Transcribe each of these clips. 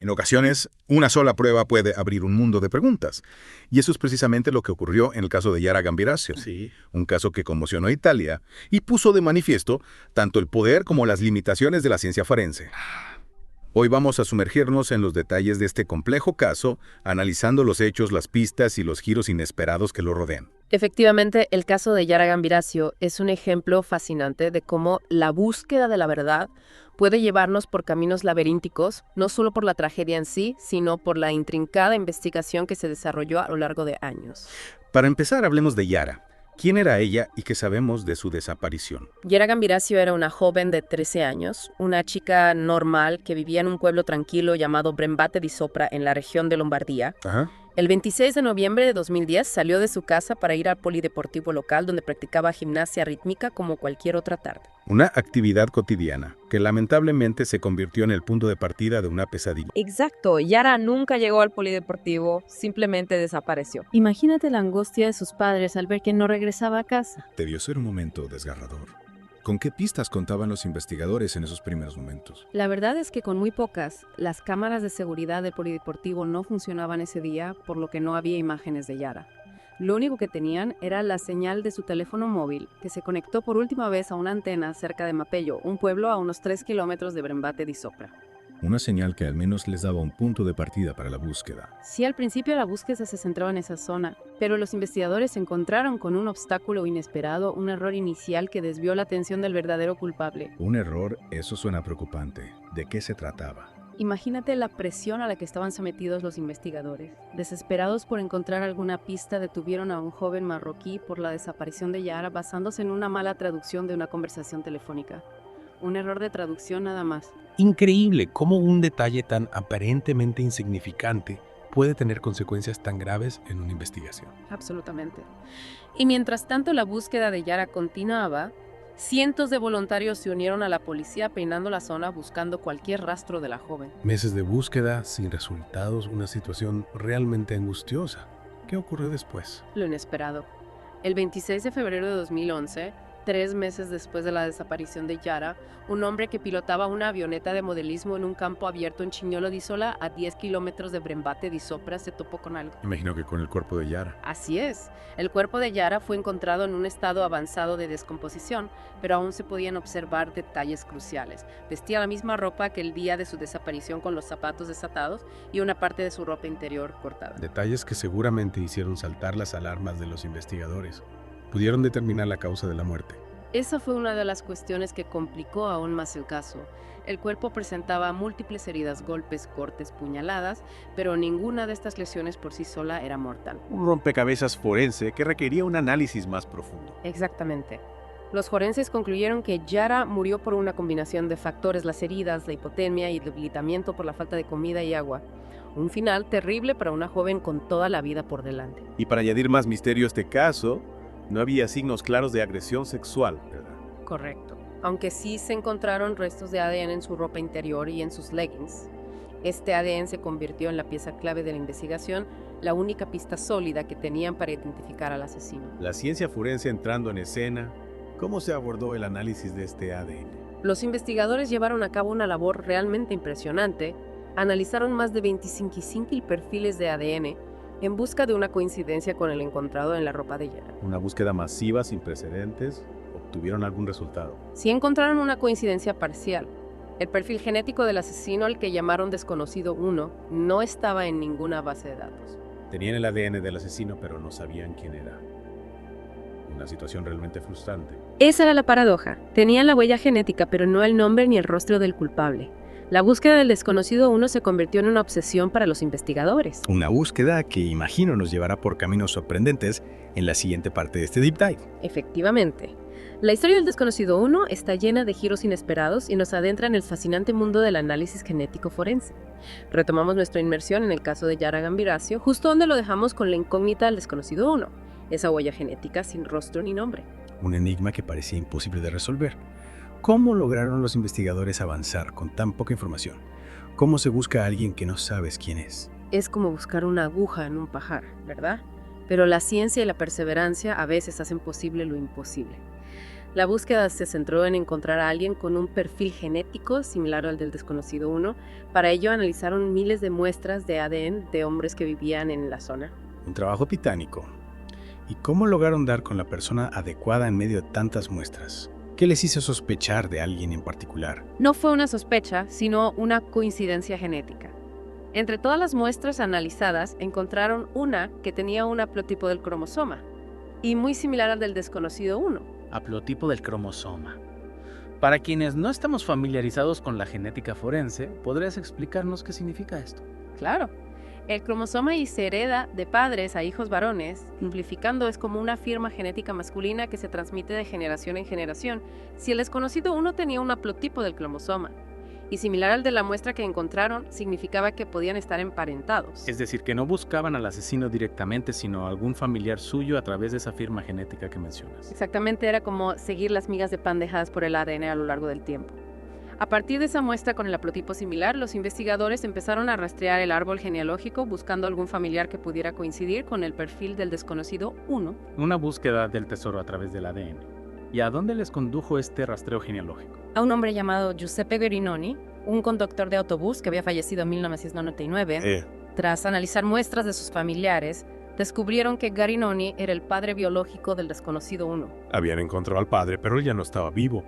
En ocasiones, una sola prueba puede abrir un mundo de preguntas. Y eso es precisamente lo que ocurrió en el caso de Yara Gambirasio, Sí. un caso que conmocionó a Italia y puso de manifiesto tanto el poder como las limitaciones de la ciencia forense. Hoy vamos a sumergirnos en los detalles de este complejo caso, analizando los hechos, las pistas y los giros inesperados que lo rodean. Efectivamente, el caso de Yara Gambirasio es un ejemplo fascinante de cómo la búsqueda de la verdad puede llevarnos por caminos laberínticos, no solo por la tragedia en sí, sino por la intrincada investigación que se desarrolló a lo largo de años. Para empezar, hablemos de Yara. ¿Quién era ella y qué sabemos de su desaparición? Yara Gambirasio era una joven de 13 años, una chica normal que vivía en un pueblo tranquilo llamado Brembate di Sopra en la región de Lombardía. Ajá. El 26 de noviembre de 2010 salió de su casa para ir al polideportivo local donde practicaba gimnasia rítmica como cualquier otra tarde. Una actividad cotidiana que lamentablemente se convirtió en el punto de partida de una pesadilla. Exacto, Yara nunca llegó al polideportivo, simplemente desapareció. Imagínate la angustia de sus padres al ver que no regresaba a casa. Debió ser un momento desgarrador. ¿Con qué pistas contaban los investigadores en esos primeros momentos? La verdad es que con muy pocas, las cámaras de seguridad del polideportivo no funcionaban ese día, por lo que no había imágenes de Yara. Lo único que tenían era la señal de su teléfono móvil, que se conectó por última vez a una antena cerca de Mapello, un pueblo a unos 3 kilómetros de Brembate di Sopra. Una señal que al menos les daba un punto de partida para la búsqueda. Sí, al principio la búsqueda se centraba en esa zona, pero los investigadores se encontraron con un obstáculo inesperado, un error inicial que desvió la atención del verdadero culpable. Un error, eso suena preocupante. ¿De qué se trataba? Imagínate la presión a la que estaban sometidos los investigadores. Desesperados por encontrar alguna pista, detuvieron a un joven marroquí por la desaparición de Yara basándose en una mala traducción de una conversación telefónica. Un error de traducción nada más. Increíble cómo un detalle tan aparentemente insignificante puede tener consecuencias tan graves en una investigación. Absolutamente. Y mientras tanto la búsqueda de Yara continuaba, cientos de voluntarios se unieron a la policía peinando la zona buscando cualquier rastro de la joven. Meses de búsqueda sin resultados, una situación realmente angustiosa. ¿Qué ocurrió después? Lo inesperado. El 26 de febrero de 2011, 3 meses después de la desaparición de Yara, un hombre que pilotaba una avioneta de modelismo en un campo abierto en Chignolo di Sola, a 10 kilómetros de Brembate di Sopra, se topó con algo. Imagino que con el cuerpo de Yara. Así es. El cuerpo de Yara fue encontrado en un estado avanzado de descomposición, pero aún se podían observar detalles cruciales. Vestía la misma ropa que el día de su desaparición con los zapatos desatados y una parte de su ropa interior cortada. Detalles que seguramente hicieron saltar las alarmas de los investigadores. Pudieron determinar la causa de la muerte. Esa fue una de las cuestiones que complicó aún más el caso. El cuerpo presentaba múltiples heridas, golpes, cortes, puñaladas, pero ninguna de estas lesiones por sí sola era mortal. Un rompecabezas forense que requería un análisis más profundo. Exactamente. Los forenses concluyeron que Yara murió por una combinación de factores: las heridas, la hipotermia y el debilitamiento por la falta de comida y agua. Un final terrible para una joven con toda la vida por delante. Y para añadir más misterio a este caso, no había signos claros de agresión sexual, ¿verdad? Correcto. Aunque sí se encontraron restos de ADN en su ropa interior y en sus leggings. Este ADN se convirtió en la pieza clave de la investigación, la única pista sólida que tenían para identificar al asesino. La ciencia forense entrando en escena, ¿cómo se abordó el análisis de este ADN? Los investigadores llevaron a cabo una labor realmente impresionante. Analizaron más de 25.000 perfiles de ADN en busca de una coincidencia con el encontrado en la ropa de Yara. Una búsqueda masiva sin precedentes. ¿Obtuvieron algún resultado? Sí encontraron una coincidencia parcial. El perfil genético del asesino, al que llamaron desconocido 1, no estaba en ninguna base de datos. Tenían el ADN del asesino, pero no sabían quién era. Una situación realmente frustrante. Esa era la paradoja. Tenían la huella genética, pero no el nombre ni el rostro del culpable. La búsqueda del desconocido 1 se convirtió en una obsesión para los investigadores. Una búsqueda que imagino nos llevará por caminos sorprendentes en la siguiente parte de este Deep Dive. Efectivamente. La historia del desconocido 1 está llena de giros inesperados y nos adentra en el fascinante mundo del análisis genético forense. Retomamos nuestra inmersión en el caso de Yara Gambirasio, justo donde lo dejamos con la incógnita del desconocido 1, esa huella genética sin rostro ni nombre. Un enigma que parecía imposible de resolver. ¿Cómo lograron los investigadores avanzar con tan poca información? ¿Cómo se busca a alguien que no sabes quién es? Es como buscar una aguja en un pajar, ¿verdad? Pero la ciencia y la perseverancia a veces hacen posible lo imposible. La búsqueda se centró en encontrar a alguien con un perfil genético similar al del desconocido 1. Para ello analizaron miles de muestras de ADN de hombres que vivían en la zona. Un trabajo titánico. ¿Y cómo lograron dar con la persona adecuada en medio de tantas muestras? ¿Qué les hizo sospechar de alguien en particular? No fue una sospecha, sino una coincidencia genética. Entre todas las muestras analizadas, encontraron una que tenía un haplotipo del cromosoma, y muy similar al del desconocido 1. Haplotipo del cromosoma. Para quienes no estamos familiarizados con la genética forense, ¿podrías explicarnos qué significa esto? Claro. El cromosoma y se hereda de padres a hijos varones. Simplificando, es como una firma genética masculina que se transmite de generación en generación. Si el desconocido 1 tenía un haplotipo del cromosoma y similar al de la muestra que encontraron, significaba que podían estar emparentados. Es decir, que no buscaban al asesino directamente, sino a algún familiar suyo a través de esa firma genética que mencionas. Exactamente, era como seguir las migas de pan dejadas por el ADN a lo largo del tiempo. A partir de esa muestra con el haplotipo similar, los investigadores empezaron a rastrear el árbol genealógico buscando algún familiar que pudiera coincidir con el perfil del desconocido 1. Una búsqueda del tesoro a través del ADN. ¿Y a dónde les condujo este rastreo genealógico? A un hombre llamado Giuseppe Garinoni, un conductor de autobús que había fallecido en 1999. Tras analizar muestras de sus familiares, descubrieron que Garinoni era el padre biológico del desconocido 1. Habían encontrado al padre, pero él ya no estaba vivo.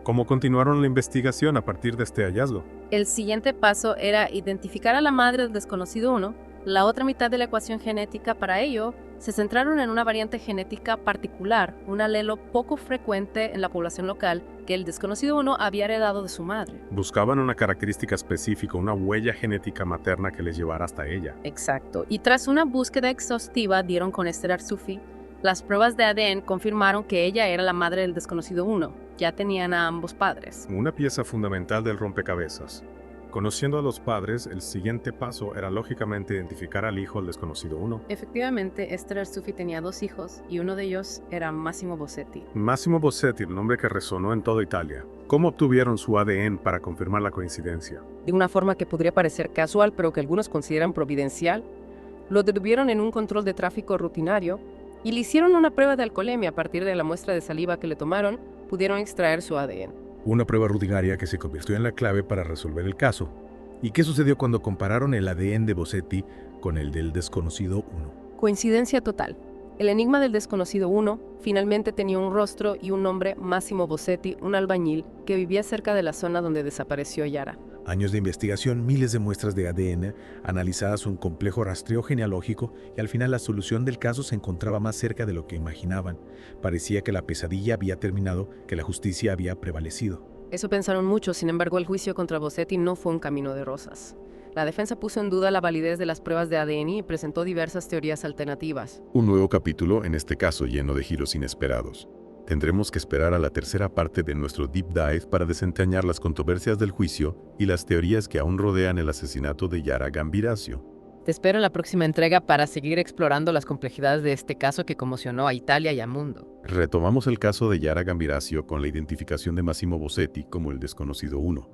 ¿Cómo continuaron la investigación a partir de este hallazgo? El siguiente paso era identificar a la madre del desconocido 1, la otra mitad de la ecuación genética. Para ello, se centraron en una variante genética particular, un alelo poco frecuente en la población local que el desconocido 1 había heredado de su madre. Buscaban una característica específica, una huella genética materna que les llevara hasta ella. Exacto. Y tras una búsqueda exhaustiva dieron con Esther Arzufi, las pruebas de ADN confirmaron que ella era la madre del desconocido 1. Ya tenían a ambos padres. Una pieza fundamental del rompecabezas. Conociendo a los padres, el siguiente paso era lógicamente identificar al hijo del desconocido 1. Efectivamente, Esther Arzufi tenía 2 hijos y uno de ellos era Massimo Bossetti. Massimo Bossetti, el nombre que resonó en toda Italia. ¿Cómo obtuvieron su ADN para confirmar la coincidencia? De una forma que podría parecer casual, pero que algunos consideran providencial, lo detuvieron en un control de tráfico rutinario y le hicieron una prueba de alcoholemia. A partir de la muestra de saliva que le tomaron, pudieron extraer su ADN. Una prueba rutinaria que se convirtió en la clave para resolver el caso. ¿Y qué sucedió cuando compararon el ADN de Bossetti con el del desconocido 1? Coincidencia total. El enigma del desconocido 1 finalmente tenía un rostro y un nombre: Massimo Bossetti, un albañil que vivía cerca de la zona donde desapareció Yara. Años de investigación, miles de muestras de ADN, analizadas, un complejo rastreo genealógico y al final la solución del caso se encontraba más cerca de lo que imaginaban. Parecía que la pesadilla había terminado, que la justicia había prevalecido. Eso pensaron muchos. Sin embargo, el juicio contra Bossetti no fue un camino de rosas. La defensa puso en duda la validez de las pruebas de ADN y presentó diversas teorías alternativas. Un nuevo capítulo, en este caso lleno de giros inesperados. Tendremos que esperar a la tercera parte de nuestro Deep Dive para desentrañar las controversias del juicio y las teorías que aún rodean el asesinato de Yara Gambirasio. Te espero en la próxima entrega para seguir explorando las complejidades de este caso que conmocionó a Italia y al mundo. Retomamos el caso de Yara Gambirasio con la identificación de Massimo Bossetti como el desconocido 1.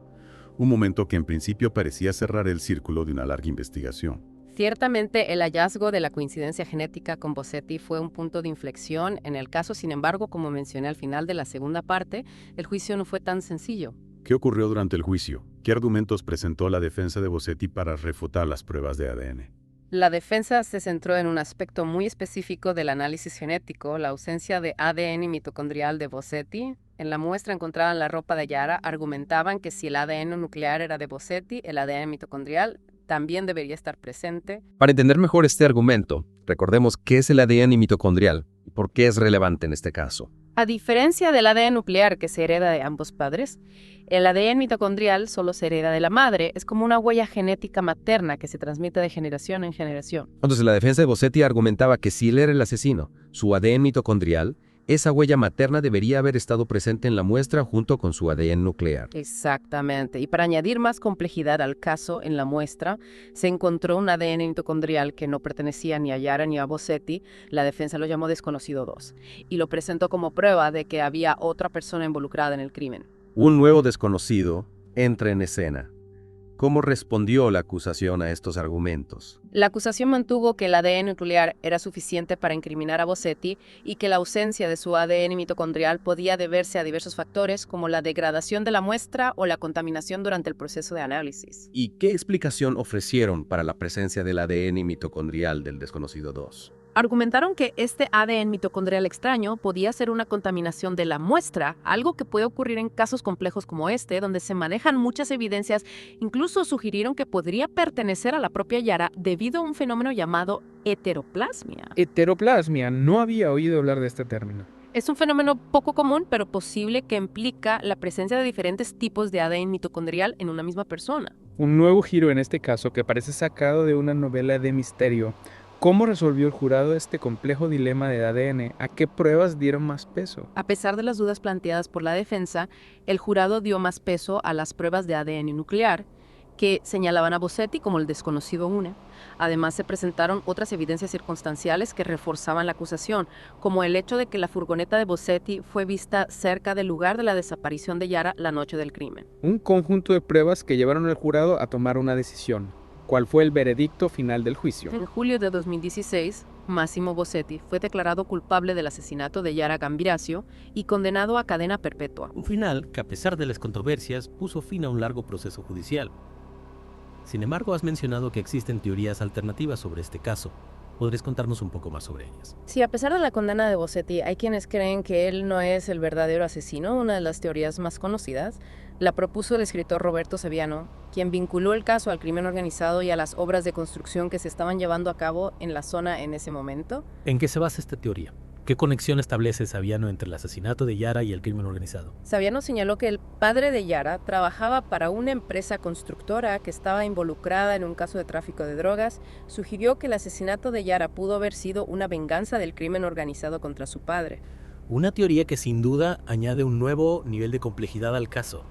Un momento que en principio parecía cerrar el círculo de una larga investigación. Ciertamente, el hallazgo de la coincidencia genética con Bossetti fue un punto de inflexión en el caso. Sin embargo, como mencioné al final de la segunda parte, el juicio no fue tan sencillo. ¿Qué ocurrió durante el juicio? ¿Qué argumentos presentó la defensa de Bossetti para refutar las pruebas de ADN? La defensa se centró en un aspecto muy específico del análisis genético: la ausencia de ADN mitocondrial de Bossetti. En la muestra encontrada en la ropa de Yara, argumentaban que si el ADN nuclear era de Bossetti, el ADN mitocondrial también debería estar presente. Para entender mejor este argumento, recordemos qué es el ADN mitocondrial y por qué es relevante en este caso. A diferencia del ADN nuclear, que se hereda de ambos padres, el ADN mitocondrial solo se hereda de la madre. Es como una huella genética materna que se transmite de generación en generación. Entonces, la defensa de Bossetti argumentaba que si él era el asesino, su ADN mitocondrial, esa huella materna debería haber estado presente en la muestra junto con su ADN nuclear. Exactamente. Y para añadir más complejidad al caso, en la muestra se encontró un ADN mitocondrial que no pertenecía ni a Yara ni a Bossetti. La defensa lo llamó desconocido 2 y lo presentó como prueba de que había otra persona involucrada en el crimen. Un nuevo desconocido entra en escena. ¿Cómo respondió la acusación a estos argumentos? La acusación mantuvo que el ADN nuclear era suficiente para incriminar a Bossetti y que la ausencia de su ADN mitocondrial podía deberse a diversos factores como la degradación de la muestra o la contaminación durante el proceso de análisis. ¿Y qué explicación ofrecieron para la presencia del ADN mitocondrial del desconocido 2? Argumentaron que este ADN mitocondrial extraño podía ser una contaminación de la muestra, algo que puede ocurrir en casos complejos como este, donde se manejan muchas evidencias. Incluso sugirieron que podría pertenecer a la propia Yara debido a un fenómeno llamado heteroplasmia. Heteroplasmia, no había oído hablar de este término. Es un fenómeno poco común, pero posible, que implica la presencia de diferentes tipos de ADN mitocondrial en una misma persona. Un nuevo giro en este caso que parece sacado de una novela de misterio. ¿Cómo resolvió el jurado este complejo dilema de ADN? ¿A qué pruebas dieron más peso? A pesar de las dudas planteadas por la defensa, el jurado dio más peso a las pruebas de ADN nuclear, que señalaban a Bossetti como el desconocido 1. Además, se presentaron otras evidencias circunstanciales que reforzaban la acusación, como el hecho de que la furgoneta de Bossetti fue vista cerca del lugar de la desaparición de Yara la noche del crimen. Un conjunto de pruebas que llevaron al jurado a tomar una decisión. ¿Cuál fue el veredicto final del juicio? En julio de 2016, Massimo Bossetti fue declarado culpable del asesinato de Yara Gambirasio y condenado a cadena perpetua. Un final que, a pesar de las controversias, puso fin a un largo proceso judicial. Sin embargo, has mencionado que existen teorías alternativas sobre este caso. ¿Podrías contarnos un poco más sobre ellas? Sí, a pesar de la condena de Bossetti, hay quienes creen que él no es el verdadero asesino. Una de las teorías más conocidas la propuso el escritor Roberto Saviano, quien vinculó el caso al crimen organizado y a las obras de construcción que se estaban llevando a cabo en la zona en ese momento. ¿En qué se basa esta teoría? ¿Qué conexión establece Saviano entre el asesinato de Yara y el crimen organizado? Saviano señaló que el padre de Yara trabajaba para una empresa constructora que estaba involucrada en un caso de tráfico de drogas. Sugirió que el asesinato de Yara pudo haber sido una venganza del crimen organizado contra su padre. Una teoría que sin duda añade un nuevo nivel de complejidad al caso.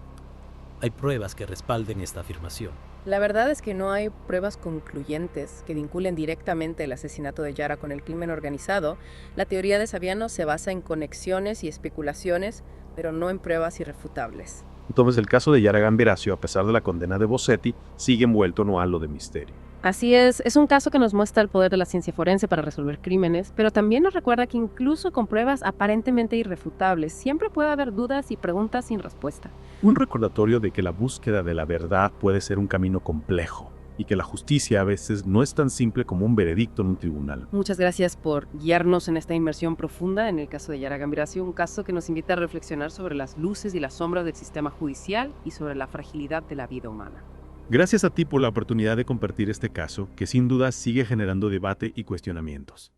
Hay pruebas que respalden esta afirmación. La verdad es que no hay pruebas concluyentes que vinculen directamente el asesinato de Yara con el crimen organizado. La teoría de Saviano se basa en conexiones y especulaciones, pero no en pruebas irrefutables. Entonces el caso de Yara Gambirasio, a pesar de la condena de Bossetti, sigue envuelto en un halo de misterio. Así es un caso que nos muestra el poder de la ciencia forense para resolver crímenes, pero también nos recuerda que incluso con pruebas aparentemente irrefutables, siempre puede haber dudas y preguntas sin respuesta. Un recordatorio de que la búsqueda de la verdad puede ser un camino complejo y que la justicia a veces no es tan simple como un veredicto en un tribunal. Muchas gracias por guiarnos en esta inmersión profunda en el caso de Yara Gambirasio, un caso que nos invita a reflexionar sobre las luces y las sombras del sistema judicial y sobre la fragilidad de la vida humana. Gracias a ti por la oportunidad de compartir este caso, que sin duda sigue generando debate y cuestionamientos.